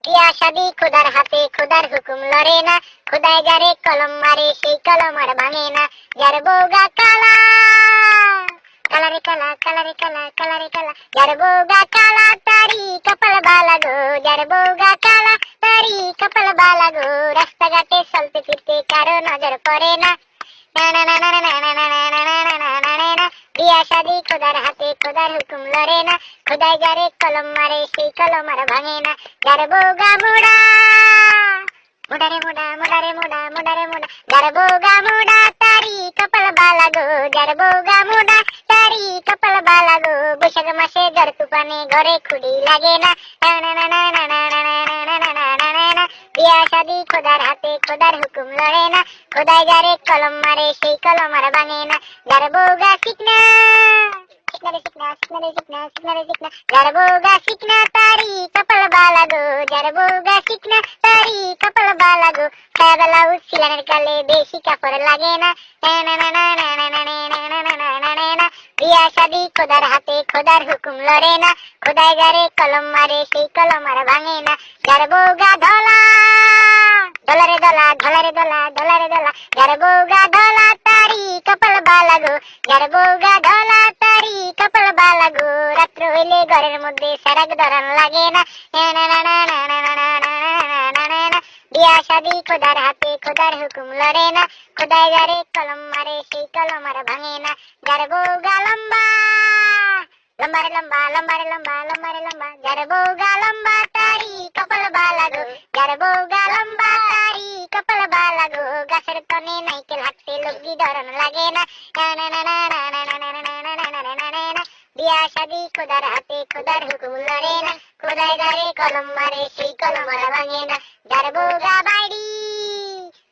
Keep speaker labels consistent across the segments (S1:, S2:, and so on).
S1: বিয়া শাদি খোদার হাতে, খোদার হুকুম লড়ে না, খোদায় যারে কলম মারে সেই কলম আর ভাঙে না। যার বউগা কালা, কালারে কালা, কালারে কালা, কালারে কালা, যার বউগা কালা তারি কপাল বালা গো, যার বউগা কালা তারি কপাল বালা গো। রাস্তাঘাটে চলতে ফিরতে কারো নজর পড়ে না, না না না না না না না না না না না না না না। বিয়া শাদি খোদার হাতে, খোদার হুকুম লড়ে না, খোদায় যারে কলম মারে সেই কলম আর ভাঙে না। যার বউগা মুড়া, মুড়ারে মুড়া, মুড়ারে মুড়া, মুড়ারে মুড়া, যার বউগা মুড়া তারি কপাল বালা গো, যার বউগা মুড়া তারি কপাল বালা গো। বৈশাখ মাসে ঝড় তুফানে ঘরে খুঁড়ি লাগে না, না না না না না না না না না না না না না না। বিয়া শাদি খোদার হাতে, খোদার হুকুম লড়ে না, খোদায় যারে কলম মারে সেই কলম আর ভাঙে না। যার বউগা শিখনা, শিখনা রে শিখনা, শিখনা রে শিখনা, শিখনা রে শিখনা, যার বউগা শিখনা তারি কপাল বালা গো, যার বউগা শিখনা তারি কপাল বালা গো। সায়াবেলা উচ্ছিলানের কালে বেশি কাপড় লাগে না, না না না না না না না না না না না না না না। বিয়া শাদি খোদার হাতে, খোদার হুকুম লড়ে না, খোদায় যারে কলম মারে সেই কলম আর ভাঙে না। যার বউগা ধলা, ধলারে ধলা, ধলারে ধলা, ধলারে ধলা, যার বউগা ধলা তারি কপাল বালা গো, যার বউগা ধলা তারি কপাল বালা গো। রাত্র হইলে ঘরের মধ্যে সারাক ধরান লাগে না, না না না না না না না না না না না না। বিয়া শাদি খোদার হাতে, খোদার হুকুম লড়ে না, খোদায় যারে কলম মারে সেই কলম আর ভাঙে না। যার বউগা লম্বা, লম্বারে লম্বা, লম্বারে লম্বা, লম্বারে লম্বা, যার বউগা লম্বা তারি কপাল বালা গো, যার বউগা লম্বা তারি কপাল বালা গো। গাছের তনে নাইকেল হাঁটতে লোকজি ধরন লাগে না, না না না না না না না না না না না না না না। বিয়া শাদি খোদার হাতে, খোদার হুকুম লড়ে না, খোদায় যারে কলম মারে সেই কলম আর ভাঙে না। যার বউগা বাড়ি,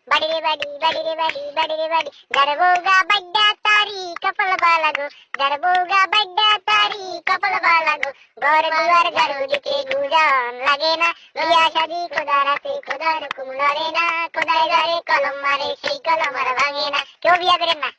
S1: বাড়ি রে বাড়ি, বাড়ি রে বাড়ি, বাড়ি রে বাড়ি, যার বউগা বাড্ডা তারি কপাল বালা গো, যার বউগা বাড্ডা তারি কপাল বালা গো। ঘর দুয়ার ঝাড়ু দিতে গুজান লাগে না, বিয়া শাদি খোদার হাতে, খোদার হুকুম লড়ে না, খোদায় যারে কলম মারে সেই কলম আর ভাঙে না। কেউ বিয়া করেন না।